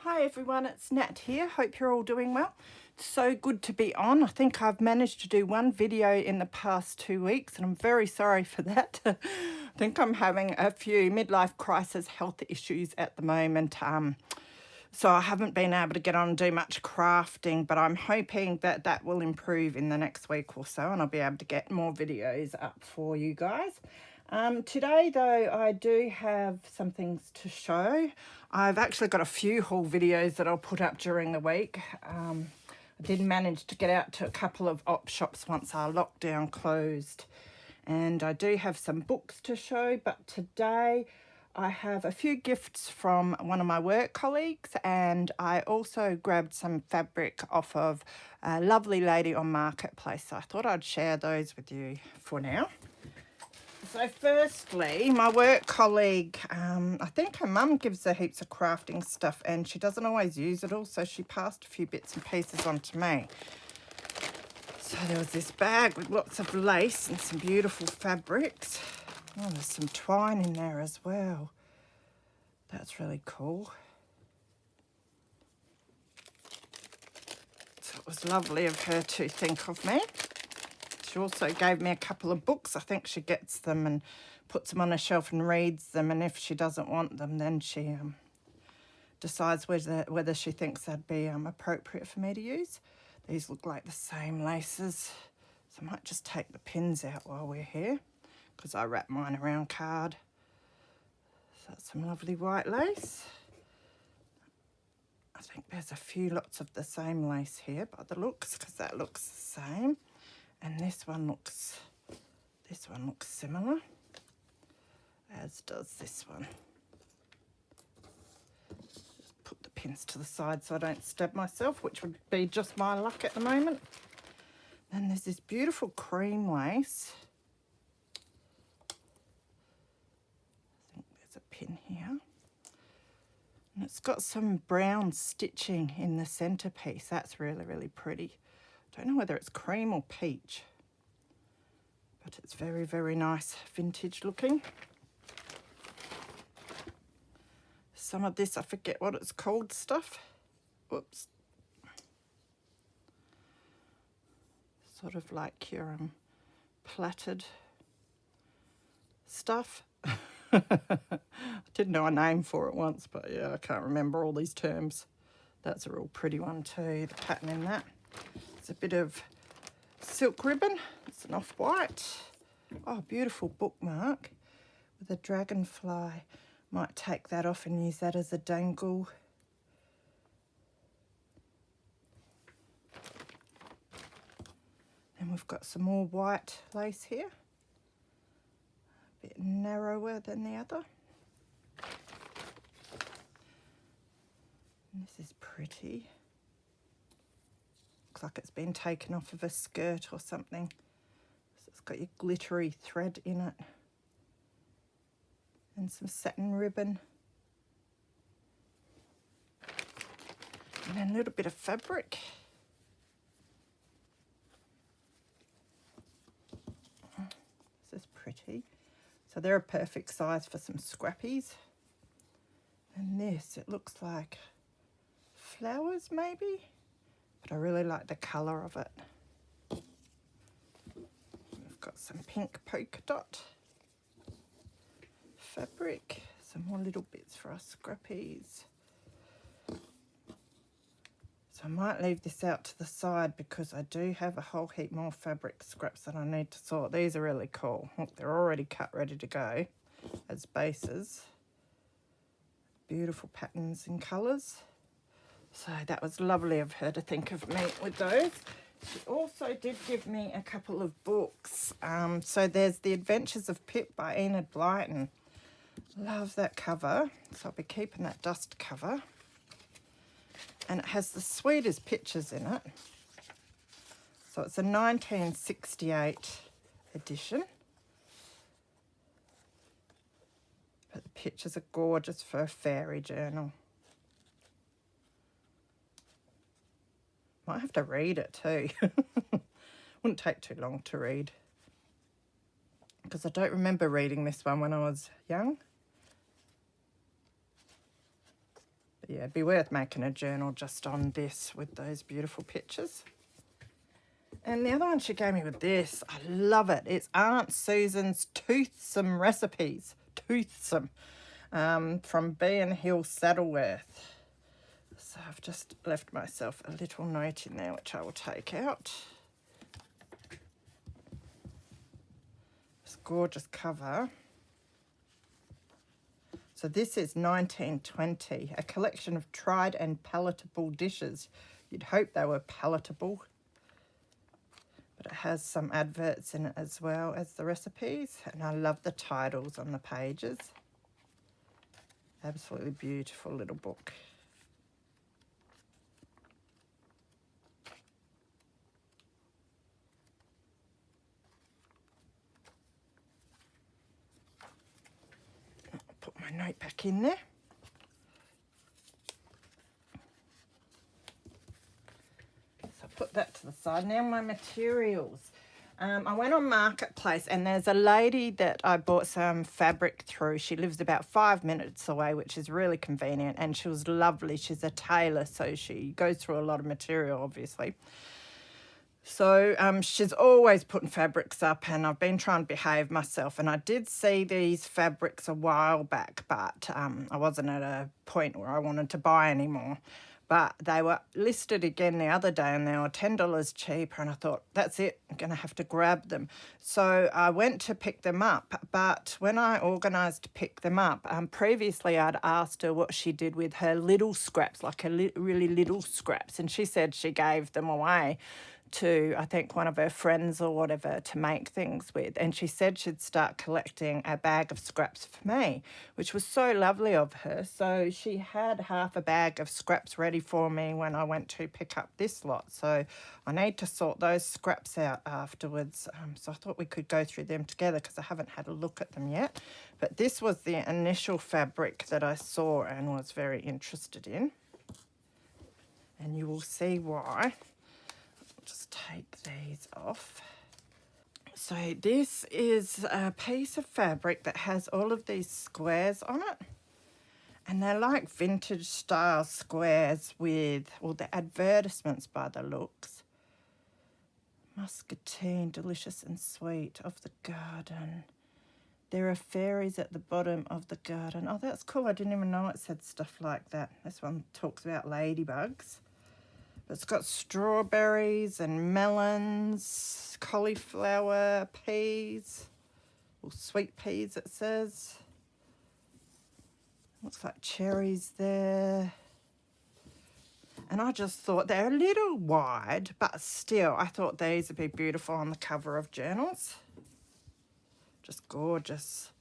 Hi everyone, it's Nat here. Hope you're all doing well. It's so good to be on. I think I've managed to do one video in the past 2 weeks and I'm very sorry for that. I think I'm having a few midlife crisis health issues at the moment. So I haven't been able to get on and do much crafting, but I'm hoping that that will improve in the next week or so and I'll be able to get more videos up for you guys. Today though, I do have some things to show. I've actually got a few haul videos that I'll put up during the week. I did manage to get out to a couple of op shops once our lockdown closed. And I do have some books to show, but today I have a few gifts from one of my work colleagues, and I also grabbed some fabric off of a lovely lady on Marketplace. So I thought I'd share those with you for now. So firstly, my work colleague, I think her mum gives her heaps of crafting stuff and she doesn't always use it all, so she passed a few bits and pieces on to me. So there was this bag with lots of lace and some beautiful fabrics. Oh, there's some twine in there as well. That's really cool. So it was lovely of her to think of me. She also gave me a couple of books. I think she gets them and puts them on a shelf and reads them, and if she doesn't want them, then she decides whether she thinks they'd be appropriate for me to use. These look like the same laces, so I might just take the pins out while we're here because I wrap mine around card. So that's some lovely white lace. I think there's a few lots of the same lace here by the looks, because that looks the same. And this one looks similar, as does this one. Just put the pins to the side so I don't stab myself, which would be just my luck at the moment. Then there's this beautiful cream lace. I think there's a pin here. And it's got some brown stitching in the centerpiece. That's really, really pretty. Don't know whether it's cream or peach, but it's very, very nice vintage looking. Some of this, I forget what it's called stuff. Whoops. Sort of like your plaited stuff. I did know a name for it once, but yeah, I can't remember all these terms. That's a real pretty one too, the pattern in that. It's a bit of silk ribbon. It's an off-white. Oh, beautiful bookmark with a dragonfly. Might take that off and use that as a dangle. Then we've got some more white lace here. A bit narrower than the other. And this is pretty. Looks like it's been taken off of a skirt or something. So it's got your glittery thread in it. And some satin ribbon. And then a little bit of fabric. This is pretty. So they're a perfect size for some scrappies. And this, it looks like flowers maybe, but I really like the colour of it. We've got some pink polka dot fabric, some more little bits for our scrappies. So I might leave this out to the side because I do have a whole heap more fabric scraps that I need to sort. These are really cool. Look, they're already cut, ready to go as bases. Beautiful patterns and colours. So that was lovely of her to think of me with those. She also did give me a couple of books. So there's The Adventures of Pip by Enid Blyton. Love that cover. So I'll be keeping that dust cover. And it has the sweetest pictures in it. So it's a 1968 edition. But the pictures are gorgeous for a fairy journal. Might have to read it too. Wouldn't take too long to read. Because I don't remember reading this one when I was young. But yeah, it'd be worth making a journal just on this with those beautiful pictures. And the other one she gave me with this, I love it. It's Aunt Susan's Toothsome Recipes. Toothsome. From B&Hill Saddleworth. So I've just left myself a little note in there, which I will take out. This gorgeous cover. So this is 1920, a collection of tried and palatable dishes. You'd hope they were palatable. But it has some adverts in it as well as the recipes. And I love the titles on the pages. Absolutely beautiful little book. I'll put my note back in there. So put that to the side. Now my materials. I went on Marketplace and there's a lady that I bought some fabric through. She lives about 5 minutes away, which is really convenient, and she was lovely. She's a tailor, so she goes through a lot of material, obviously. So she's always putting fabrics up, and I've been trying to behave myself, and I did see these fabrics a while back, but I wasn't at a point where I wanted to buy any more. But they were listed again the other day and they were $10 cheaper, and I thought, that's it, I'm going to have to grab them. So I went to pick them up, but when I organised to pick them up, previously I'd asked her what she did with her little scraps, like her really little scraps, and she said she gave them away to, I think, one of her friends or whatever to make things with. And she said she'd start collecting a bag of scraps for me, which was so lovely of her. So she had half a bag of scraps ready for me when I went to pick up this lot. So I need to sort those scraps out afterwards. So I thought we could go through them together because I haven't had a look at them yet. But this was the initial fabric that I saw and was very interested in. And you will see why. Just take these off. So this is a piece of fabric that has all of these squares on it, and they're like vintage style squares with all the advertisements by the looks. Muscatine, delicious and sweet, of the garden. There are fairies at the bottom of the garden. Oh, that's cool. I didn't even know it said stuff like that. This one talks about ladybugs. It's got strawberries and melons, cauliflower, peas, or sweet peas it says. Looks like cherries there. And I just thought they're a little wide, but still I thought these would be beautiful on the cover of journals. Just gorgeous.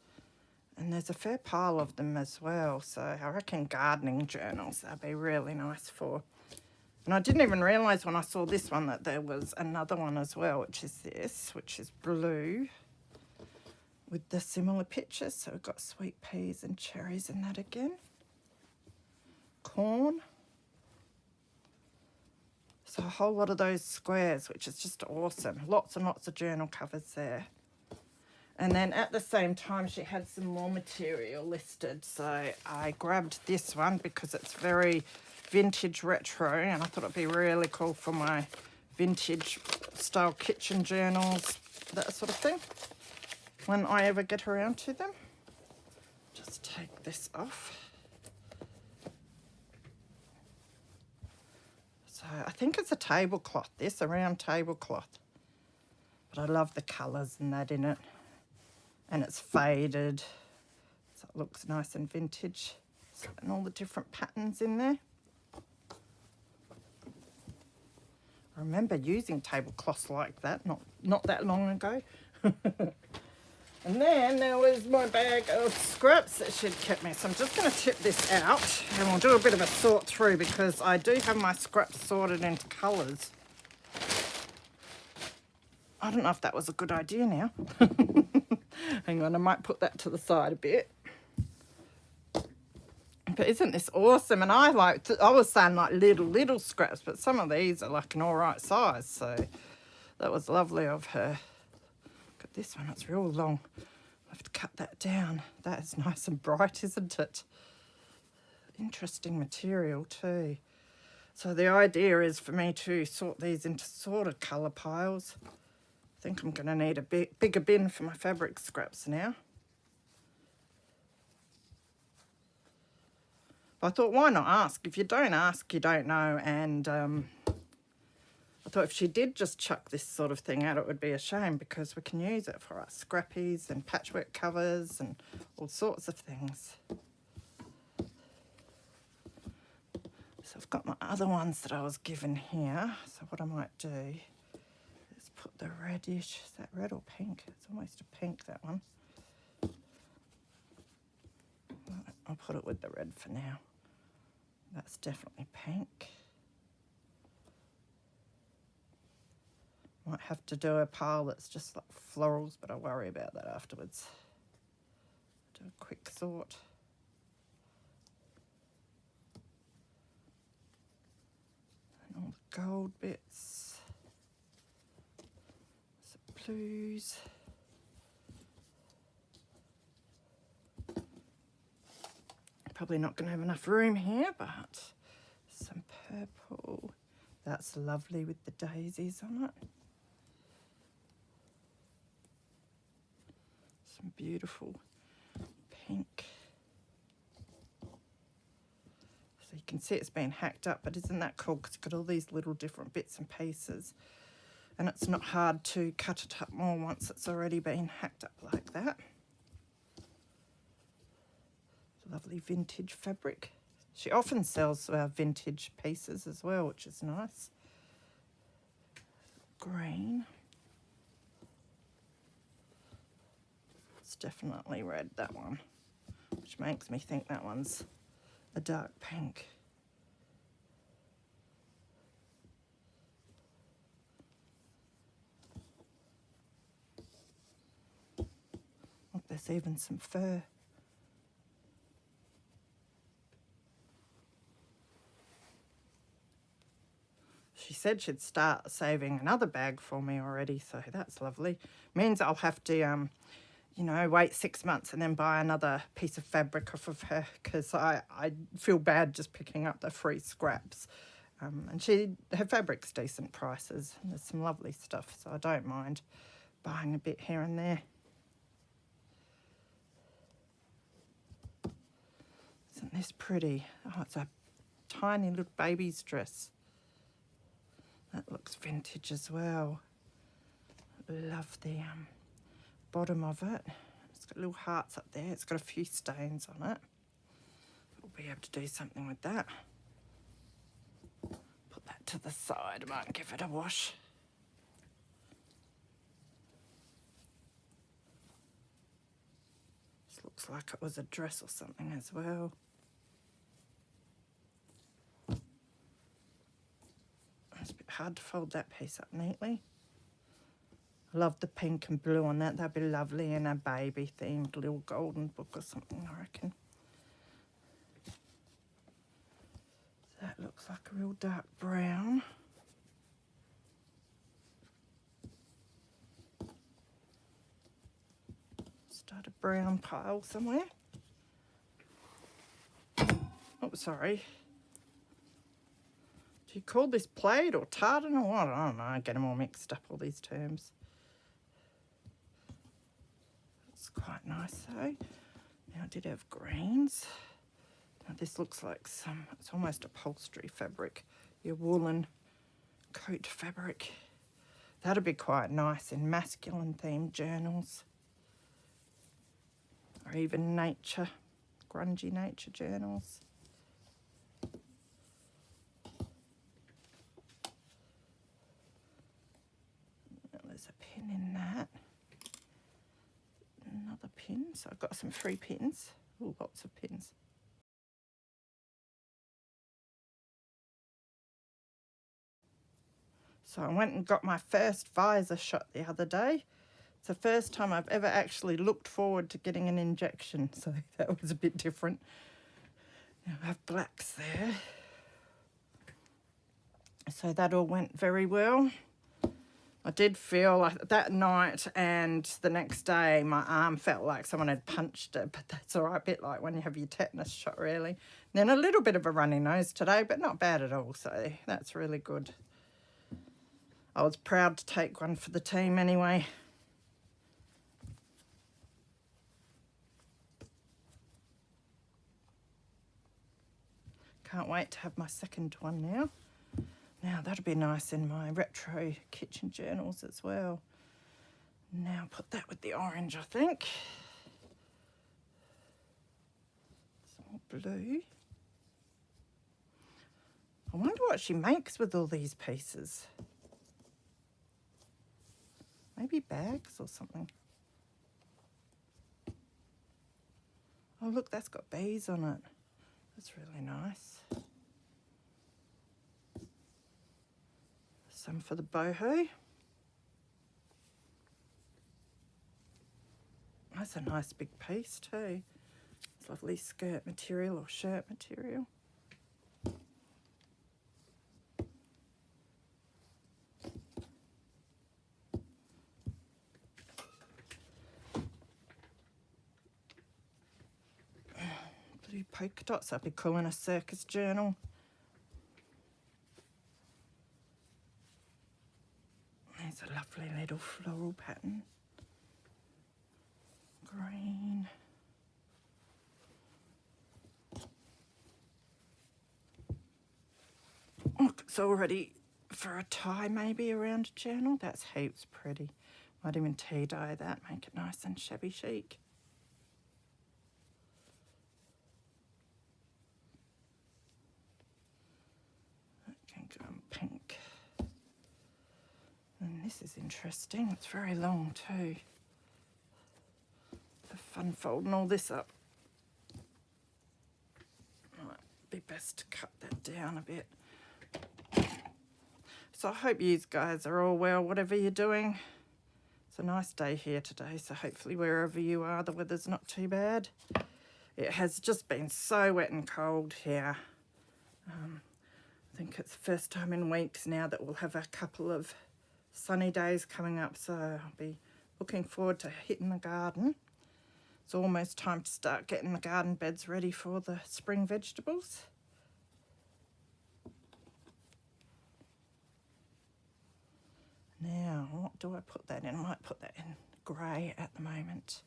And there's a fair pile of them as well, so I reckon gardening journals they'll be really nice for. And I didn't even realise when I saw this one that there was another one as well, which is this, which is blue with the similar pictures. So we've got sweet peas and cherries in that again. Corn. So a whole lot of those squares, which is just awesome. Lots and lots of journal covers there. And then at the same time, she had some more material listed. So I grabbed this one because it's very vintage retro, and I thought it'd be really cool for my vintage style kitchen journals, that sort of thing, when I ever get around to them. Just take this off. So I think it's a tablecloth, this, a round tablecloth. But I love the colours and that in it. And it's faded, so it looks nice and vintage. So, and all the different patterns in there. I remember using tablecloths like that, not that long ago. And then there was my bag of scraps that she'd kept me. So I'm just going to tip this out and we'll do a bit of a sort through because I do have my scraps sorted into colours. I don't know if that was a good idea now. Hang on, I might put that to the side a bit. But isn't this awesome? And I was saying like little scraps, but some of these are like an all right size. So that was lovely of her. Look at this one, it's real long. I have to cut that down. That is nice and bright, isn't it? interesting material too. So the idea is for me to sort these into sort of colour piles. I think I'm going to need a bigger bin for my fabric scraps now. I thought, why not ask? If you don't ask, you don't know. And I thought if she did just chuck this sort of thing out, it would be a shame, because we can use it for our scrappies and patchwork covers and all sorts of things. So I've got my other ones that I was given here. So what I might do is put the reddish, is that red or pink? It's almost a pink, that one. I'll put it with the red for now. That's definitely pink. Might have to do a pile that's just like florals, but I'll worry about that afterwards. Do a quick sort. And all the gold bits. Some blues. Probably not going to have enough room here, but some purple. That's lovely with the daisies on it. Some beautiful pink. So you can see it's been hacked up, but isn't that cool? Because it's got all these little different bits and pieces, and it's not hard to cut it up more once it's already been hacked up like that. Lovely vintage fabric. She often sells vintage pieces as well, which is nice. Green. It's definitely red, that one, which makes me think that one's a dark pink. Look, there's even some fur. She said she'd start saving another bag for me already, so that's lovely. Means I'll have to, you know, wait 6 months and then buy another piece of fabric off of her, because I feel bad just picking up the free scraps. And her fabric's decent prices. And there's some lovely stuff, so I don't mind buying a bit here and there. Isn't this pretty? Oh, it's a tiny little baby's dress. That looks vintage as well. Love the bottom of it. It's got little hearts up there. It's got a few stains on it. We'll be able to do something with that. Put that to the side. I might give it a wash. This looks like it was a dress or something as well. It's a bit hard to fold that piece up neatly. I love the pink and blue on that. That'd be lovely in a baby themed little golden book or something, I reckon. That looks like a real dark brown. Start a brown pile somewhere. Oh, sorry. Do you call this plaid or tartan or what? I don't know. I get them all mixed up, all these terms. It's quite nice though. Now I did have greens. Now this looks like it's almost upholstery fabric. Your woolen coat fabric. That'd be quite nice in masculine themed journals. Or even nature, grungy nature journals. There's a pin in that. Another pin. So I've got some free pins. Oh, lots of pins. So I went and got my first visor shot the other day. It's the first time I've ever actually looked forward to getting an injection, so that was a bit different. Now I have blacks there. So that all went very well. I did feel like that night and the next day my arm felt like someone had punched it, but that's all right, a bit like when you have your tetanus shot, really. And then a little bit of a runny nose today, but not bad at all, so that's really good. I was proud to take one for the team anyway. Can't wait to have my second one now. Now that'll be nice in my retro kitchen journals as well. Now put that with the orange, I think. Some more blue. I wonder what she makes with all these pieces. Maybe bags or something. Oh look, that's got bees on it. That's really nice. Some for the boho. That's a nice big piece too. It's lovely skirt material or shirt material. Blue polka dots, that'd be cool in a circus journal. There's a lovely little floral pattern. Green. Look, it's all ready for a tie maybe around a journal. That's heaps pretty. Might even tea dye that, make it nice and shabby chic. That can go in pink. And this is interesting, it's very long too. The fun folding all this up. Might be best to cut that down a bit. So I hope you guys are all well, whatever you're doing. It's a nice day here today, so hopefully wherever you are, the weather's not too bad. It has just been so wet and cold here. I think it's the first time in weeks now that we'll have a couple of sunny days coming up, so I'll be looking forward to hitting the garden. It's almost time to start getting the garden beds ready for the spring vegetables. Now, what do I put that in? I might put that in grey at the moment.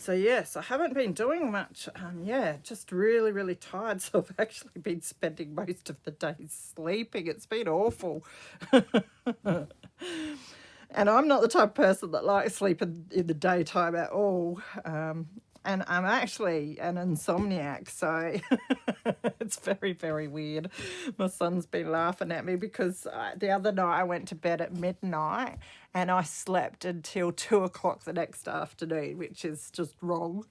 So yes, I haven't been doing much. Just really tired. So I've actually been spending most of the day sleeping. It's been awful. And I'm not the type of person that likes sleeping in the daytime at all. And I'm actually an insomniac, so it's very weird. My son's been laughing at me because the other night I went to bed at midnight and I slept until 2 o'clock the next afternoon, which is just wrong.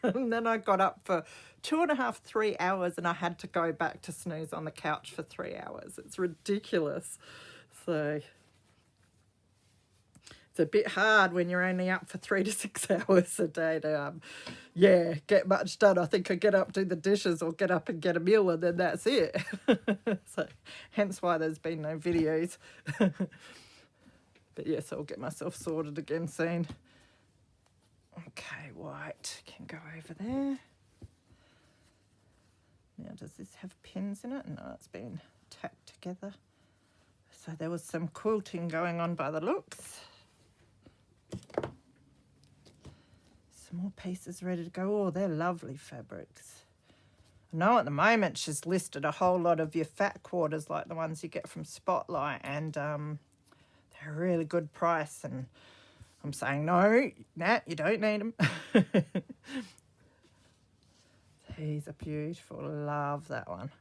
And then I got up for 2.5, 3 hours and I had to go back to snooze on the couch for 3 hours. It's ridiculous. So it's a bit hard when you're only up for 3 to 6 hours a day to, get much done. I think I get up, do the dishes or get up and get a meal and then that's it. So hence why there's been no videos. But yes, I'll get myself sorted again soon. Okay, white can go over there. Now, does this have pins in it? No, it's been tacked together. So there was some quilting going on by the looks. Some more pieces ready to go. Oh, they're lovely fabrics. I know at the moment she's listed a whole lot of your fat quarters like the ones you get from Spotlight, and they're a really good price, and I'm saying no, Nat, you don't need them. These are beautiful. Love that one.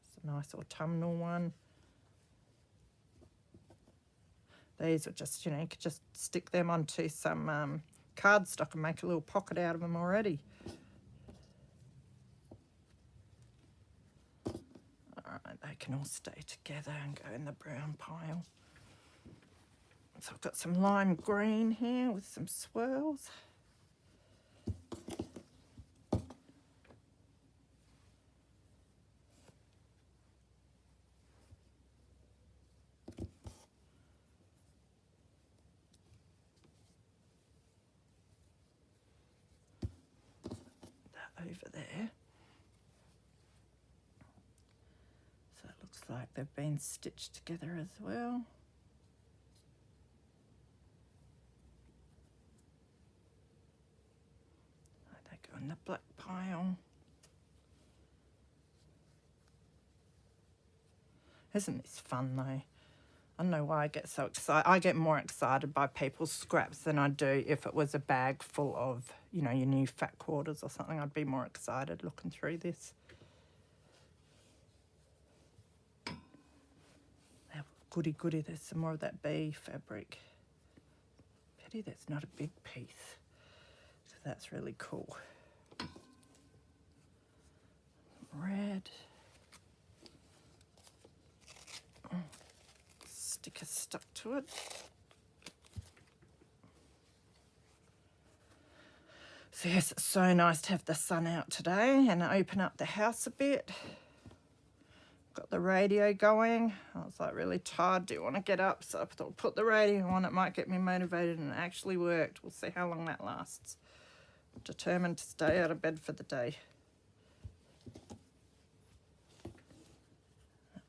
It's a nice autumnal one. These are just, you could just stick them onto some cardstock and make a little pocket out of them already. Alright, they can all stay together and go in the brown pile. So I've got some lime green here with some swirls. over there. So it looks like they've been stitched together as well. They go in the black pile. Isn't this fun though? I don't know why I get so excited. I get more excited by people's scraps than I do if it was a bag full of, you know, your new fat quarters or something. I'd be more excited looking through this. Now, goody goody, there's some more of that bee fabric. Pity that's not a big piece. So that's really cool. Red. Sticker stuck to it. So yes, it's so nice to have the sun out today and open up the house a bit. Got the radio going. I was like really tired, do want to get up, so I thought put the radio on, it might get me motivated, and it actually worked. We'll see how long that lasts. I'm determined to stay out of bed for the day.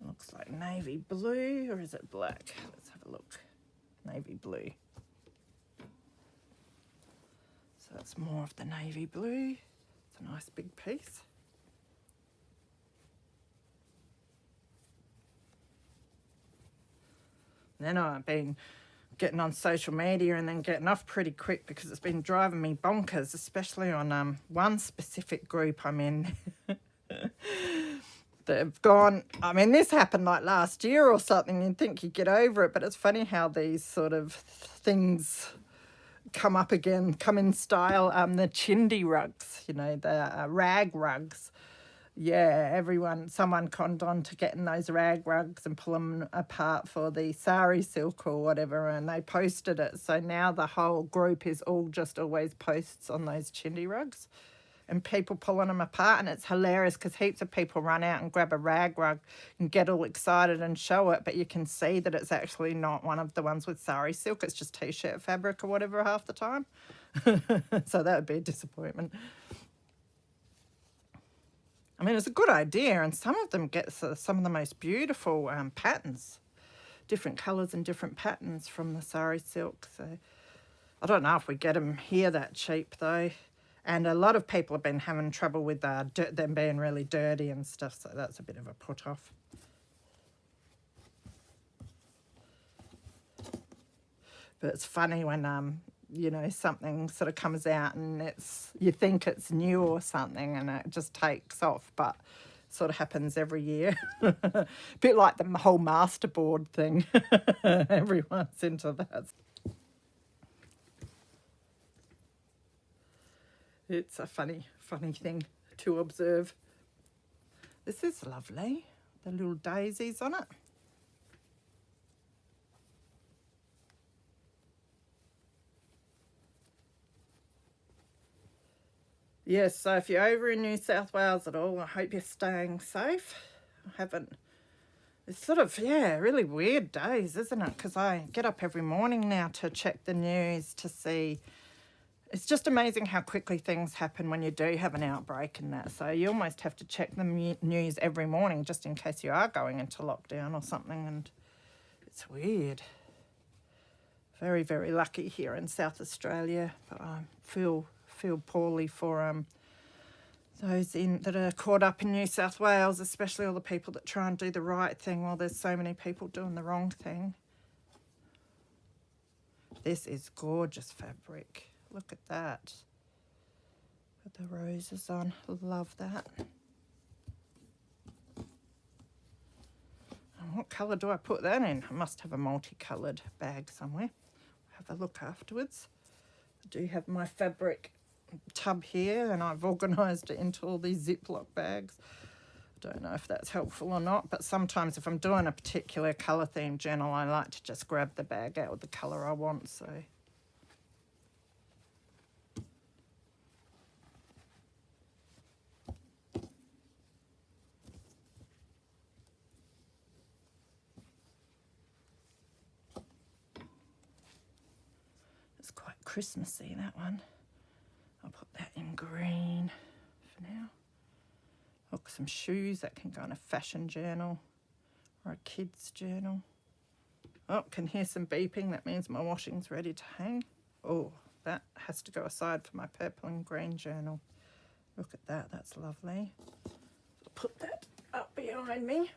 Looks like navy blue, or is it black? Let's have a look. Navy blue. So that's more of the navy blue. It's a nice big piece. Then I've been getting on social media and then getting off pretty quick because it's been driving me bonkers, especially on one specific group I'm in. They've gone, I mean, this happened like last year or something. You'd think you'd get over it, but it's funny how these sort of things come up again, come in style. The chindi rugs, you know, the rag rugs. Yeah, someone conned on to getting those rag rugs and pull them apart for the sari silk or whatever, and they posted it. So now the whole group is all just always posts on those chindi rugs. And people pulling them apart, and it's hilarious because heaps of people run out and grab a rag rug and get all excited and show it, but you can see that it's actually not one of the ones with sari silk. It's just t-shirt fabric or whatever half the time. So that would be a disappointment. I mean, it's a good idea, and some of them get some of the most beautiful patterns, different colours and different patterns from the sari silk. So I don't know if we get them here that cheap though. And a lot of people have been having trouble with them being really dirty and stuff, so that's a bit of a put off. But it's funny when, you know, something sort of comes out and you think it's new or something and it just takes off, but sort of happens every year. A bit like the whole masterboard thing. Everyone's into that. It's a funny thing to observe. This is lovely. The little daisies on it. Yes, so if you're over in New South Wales at all, I hope you're staying safe. It's sort of, yeah, really weird days, isn't it? Because I get up every morning now to check the news to see. It's just amazing how quickly things happen when you do have an outbreak and that. So you almost have to check the news every morning just in case you are going into lockdown or something. And it's weird. Very, very lucky here in South Australia. But I feel poorly for those that are caught up in New South Wales, especially all the people that try and do the right thing while there's so many people doing the wrong thing. This is gorgeous fabric. Look at that. With the roses on. Love that. And what colour do I put that in? I must have a multicoloured bag somewhere. Have a look afterwards. I do have my fabric tub here and I've organised it into all these Ziploc bags. I don't know if that's helpful or not, but sometimes if I'm doing a particular colour themed journal, I like to just grab the bag out with the colour I want. So it's quite Christmassy, that one. I'll put that in green for now. some shoes that can go in a fashion journal or a kid's journal. Oh, can hear some beeping. That means my washing's ready to hang. Oh, that has to go aside for my purple and green journal. Look at that, that's lovely. I'll put that up behind me.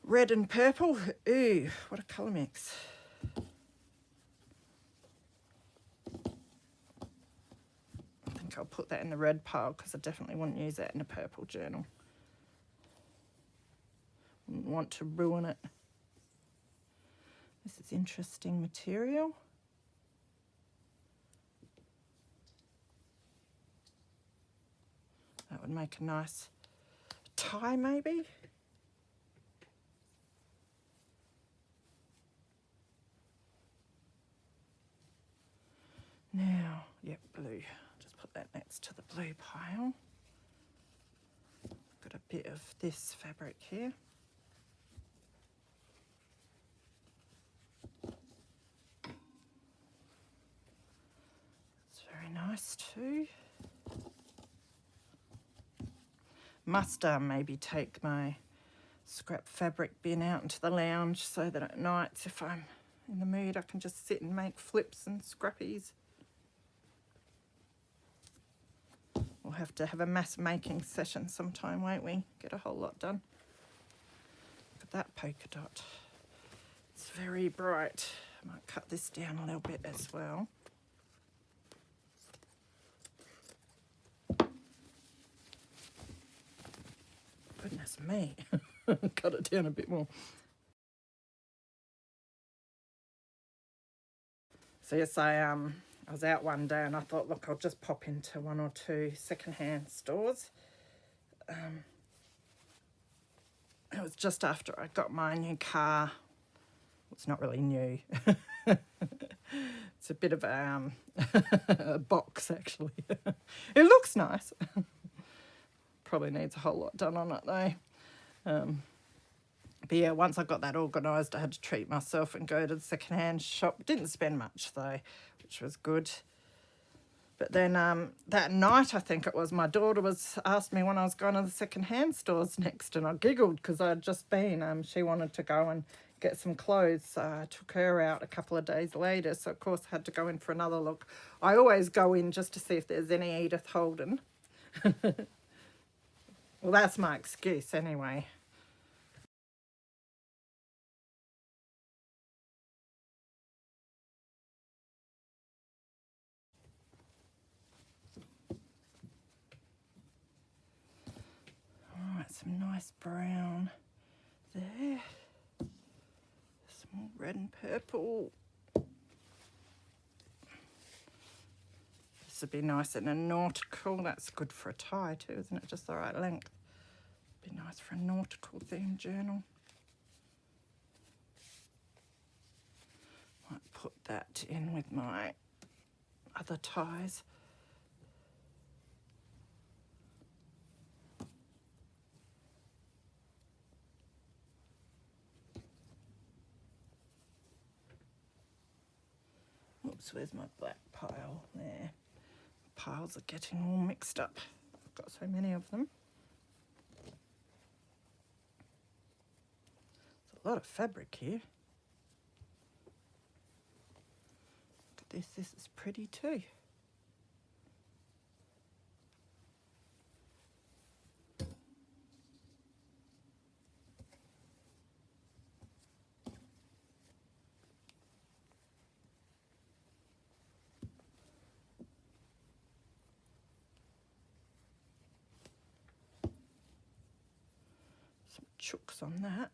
Red and purple. Ooh, what a colour mix. I think I'll put that in the red pile because I definitely wouldn't use that in a purple journal. Wouldn't want to ruin it. This is interesting material. That would make a nice tie maybe. Now, yep, blue. Just put that next to the blue pile. Got a bit of this fabric here. It's very nice too. Must maybe take my scrap fabric bin out into the lounge so that at nights, if I'm in the mood, I can just sit and make flips and scrappies. We'll have to have a mass making session sometime, won't we? Get a whole lot done. Look at that polka dot. It's very bright. I might cut this down a little bit as well. Goodness me. Cut it down a bit more. So yes, I was out one day and I thought, look, I'll just pop into one or two secondhand stores. It was just after I got my new car. It's not really new. It's a bit of a box, actually. It looks nice. Probably needs a whole lot done on it, though. But yeah, once I got that organised, I had to treat myself and go to the secondhand shop. Didn't spend much, though, which was good. But then that night, I think it was, my daughter asked me when I was going to the secondhand stores next, and I giggled because I'd just been. She wanted to go and get some clothes, so I took her out a couple of days later. So, of course, I had to go in for another look. I always go in just to see if there's any Edith Holden. Well, that's my excuse anyway. Alright, some nice brown there. Some more red and purple. This would be nice in a nautical. That's good for a tie too, isn't it? Just the right length. Be nice for a nautical themed journal. Might put that in with my other ties. Oops, where's my black pile? There. Piles are getting all mixed up. I've got so many of them. There's a lot of fabric here. Look at this. This is pretty too. Some chooks on that.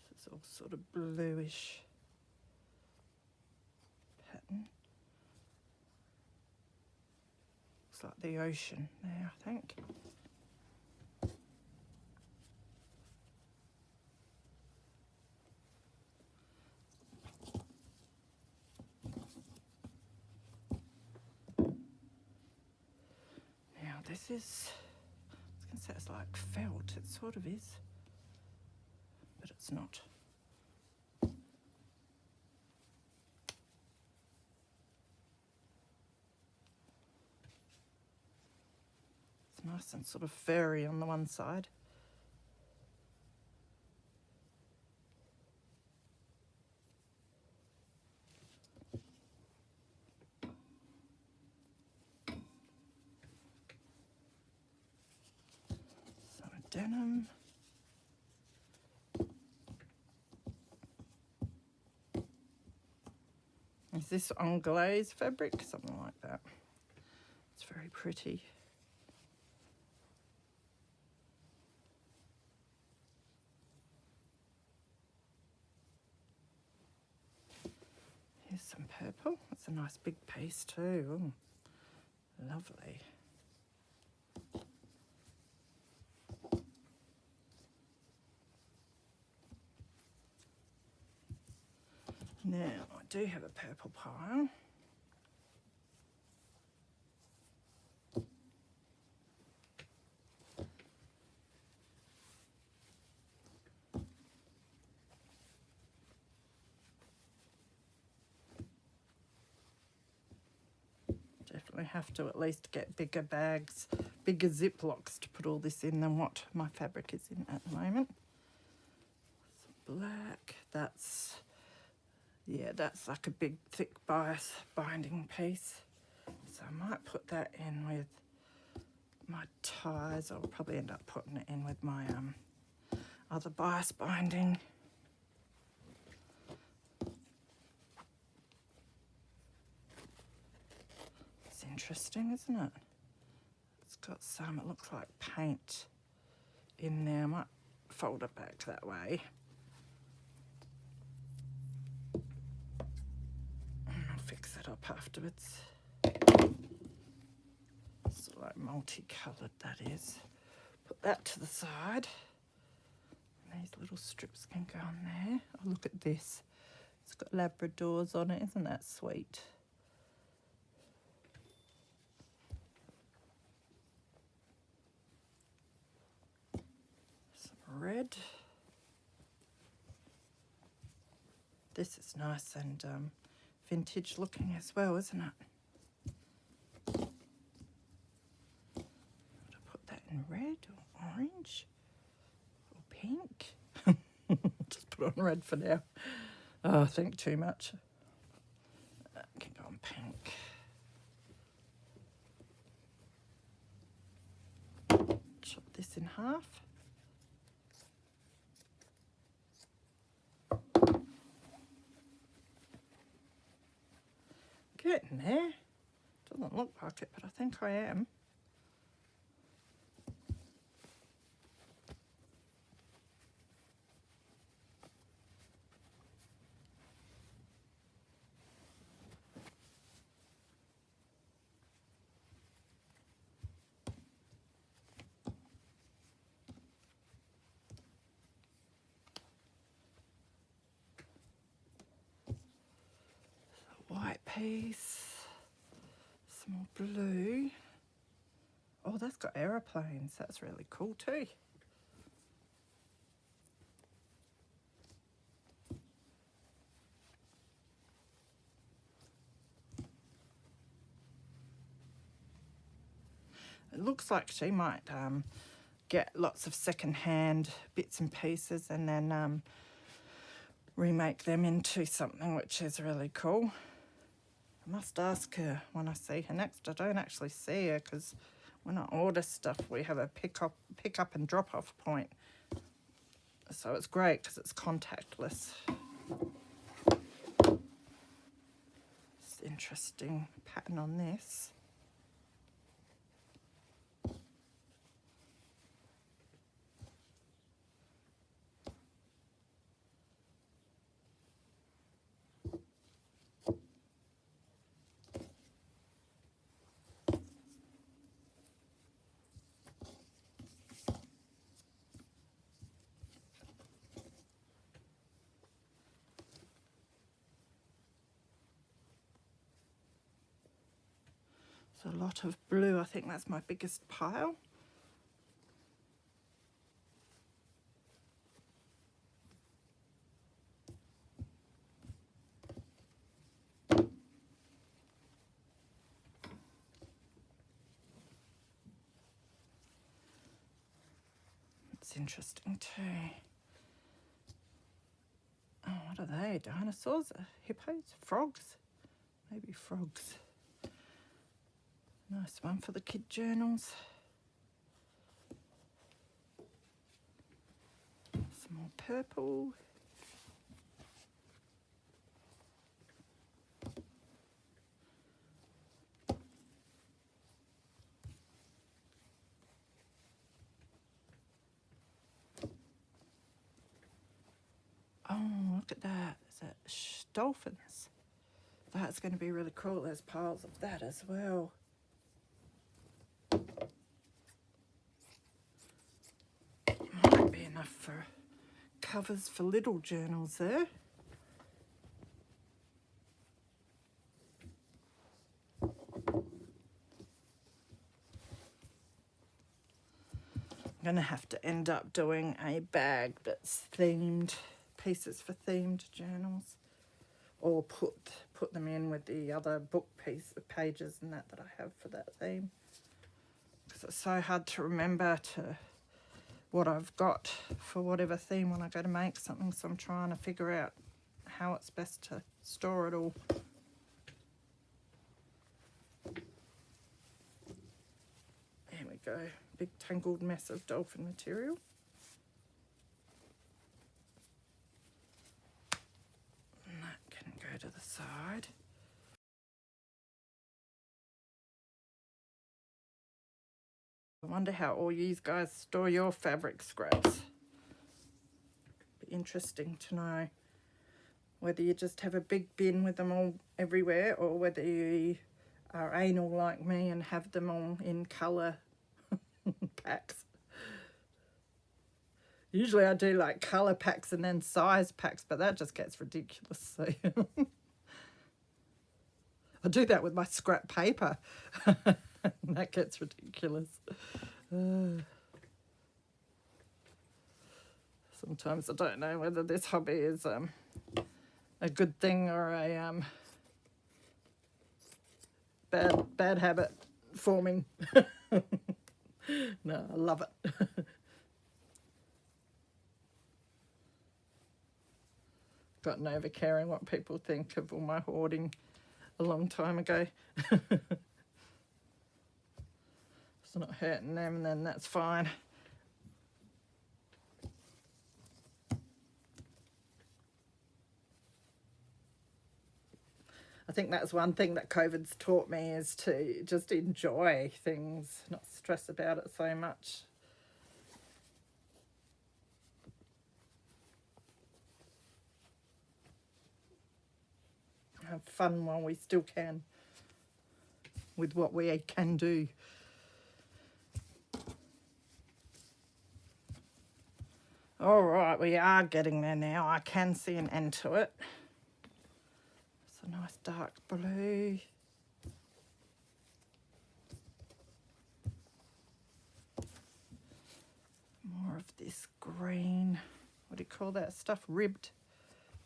This is all sort of bluish pattern. Looks like the ocean there, I think. this is, I was going to say it's like felt. It sort of is, but it's not. It's nice and sort of furry on the one side. Denim. Is this anglaise fabric? Something like that. It's very pretty. Here's some purple. It's a nice big piece too. Ooh, lovely. Now, I do have a purple pile. Definitely have to at least get bigger bags, bigger Ziplocs to put all this in than what my fabric is in at the moment. Some black, yeah, that's like a big thick bias binding piece. So I might put that in with my ties. I'll probably end up putting it in with my other bias binding. It's interesting, isn't it? It's got some, it looks like paint in there. I might fold it back that way. I'll fix it up afterwards. It's like multicoloured, that is. Put that to the side. And these little strips can go on there. Oh, look at this. It's got Labradors on it. Isn't that sweet? Some red. This is nice and vintage looking as well, isn't it? Put that in red or orange or pink. Just put on red for now. Oh, I think too much. That can go on pink. Chop this in half. Getting there. Doesn't look like it, but I think I am. White piece, some more blue. Oh, that's got aeroplanes. That's really cool too. It looks like she might get lots of second-hand bits and pieces and then remake them into something which is really cool. I must ask her when I see her next. I don't actually see her because when I order stuff, we have a pick up and drop off point. So it's great because it's contactless. It's interesting pattern on this. There's a lot of blue. I think that's my biggest pile. It's interesting too. Oh, what are they? Dinosaurs? Hippos? Frogs? Maybe frogs. Nice one for the kid journals. Some more purple. Oh, look at that. Is that dolphins? That's going to be really cool. There's piles of that as well. Might be enough for covers for little journals there. I'm going to have to end up doing a bag that's themed, pieces for themed journals, or put them in with the other book pages and that I have for that theme, because it's so hard to remember what I've got for whatever theme when I go to make something, so I'm trying to figure out how it's best to store it all. There we go, big tangled mess of dolphin material. And that can go to the side. I wonder how all you guys store your fabric scraps. Be interesting to know whether you just have a big bin with them all everywhere, or whether you are anal like me and have them all in colour packs. Usually I do like colour packs and then size packs, but that just gets ridiculous. So I do that with my scrap paper. That gets ridiculous. Sometimes I don't know whether this hobby is a good thing or a bad habit forming. No, I love it. Gotten over caring what people think of all my hoarding a long time ago. It's not hurting them, then that's fine. I think that's one thing that COVID's taught me, is to just enjoy things, not stress about it so much. Have fun while we still can with what we can do. All right, we are getting there now. I can see an end to it. It's a nice dark blue. More of this green. What do you call that stuff? Ribbed.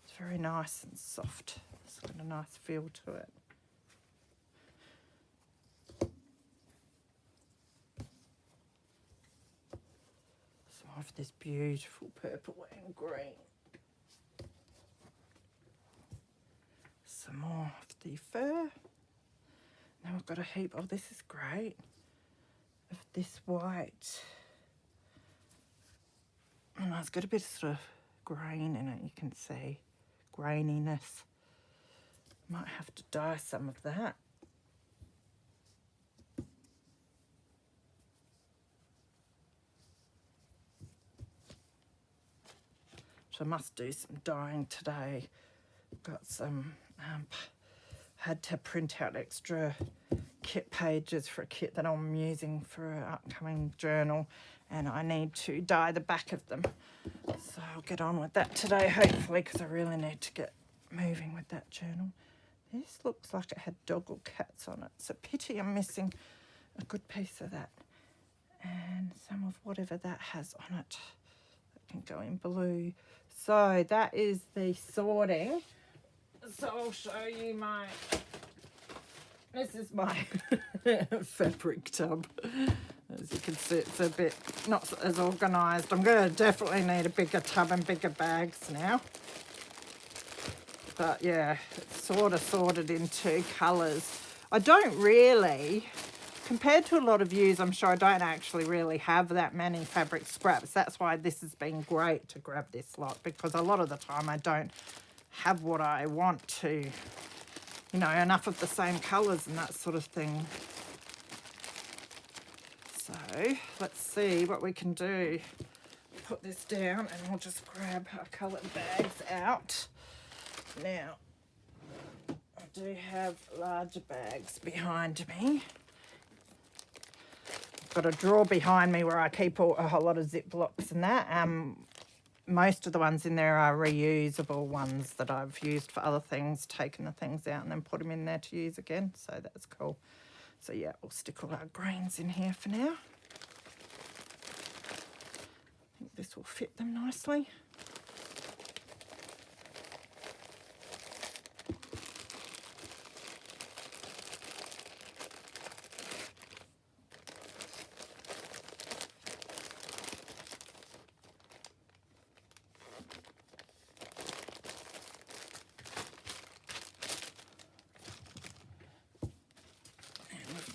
It's very nice and soft. It's got a nice feel to it. Some of this beautiful purple and green. Some more of the fur. Now I've got a heap. Oh, this is great. Of this white. And it's got a bit of sort of grain in it, you can see. Graininess. Might have to dye some of that. So I must do some dyeing today. Got some, had to print out extra kit pages for a kit that I'm using for an upcoming journal, and I need to dye the back of them. So I'll get on with that today, hopefully, because I really need to get moving with that journal. This looks like it had dog or cats on it. It's a pity I'm missing a good piece of that. And some of whatever that has on it. That can go in blue. So that is the sorting. So I'll show you this is my fabric tub. As you can see, it's a bit not as organised. I'm going to definitely need a bigger tub and bigger bags now. But yeah, it's sort of sorted into colours. I don't really, compared to a lot of yous, I'm sure I don't actually really have that many fabric scraps. That's why this has been great to grab this lot, because a lot of the time I don't have what I want to, you know, enough of the same colours and that sort of thing. So let's see what we can do. Put this down and we'll just grab our coloured bags out. Now, I do have larger bags behind me. I've got a drawer behind me where I keep a whole lot of Ziplocs and that. Most of the ones in there are reusable ones that I've used for other things, taken the things out and then put them in there to use again. So that's cool. So yeah, we'll stick all our greens in here for now. I think this will fit them nicely.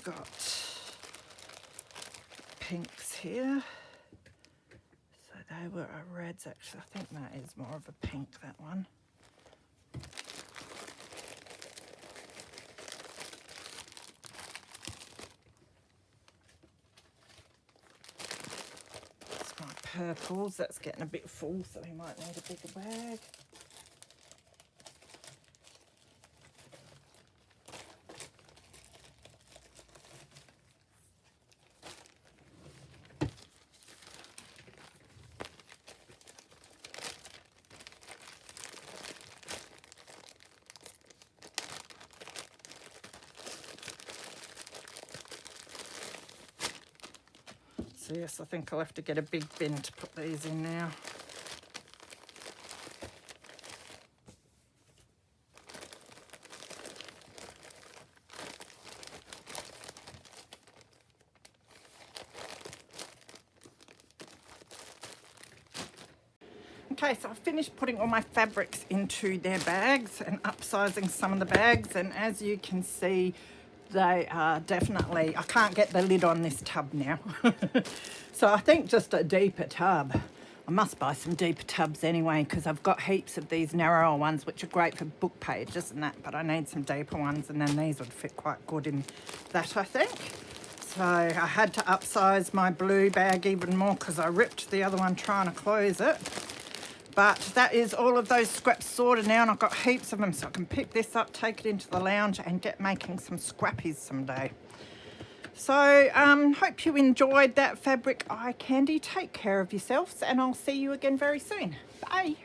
Got pinks here. So they were reds actually. I think that is more of a pink, that one. That's my purples. That's getting a bit full, so we might need a bigger bag. So yes, I think I'll have to get a big bin to put these in now. Okay, so I've finished putting all my fabrics into their bags and upsizing some of the bags, and as you can see, they are definitely, I can't get the lid on this tub now. So I think just a deeper tub. I must buy some deeper tubs anyway, because I've got heaps of these narrower ones which are great for book pages and that, but I need some deeper ones, and then these would fit quite good in that, I think. So I had to upsize my blue bag even more because I ripped the other one trying to close it. But that is all of those scraps sorted now, and I've got heaps of them, so I can pick this up, take it into the lounge and get making some scrappies someday. So hope you enjoyed that fabric eye candy. Take care of yourselves, and I'll see you again very soon. Bye.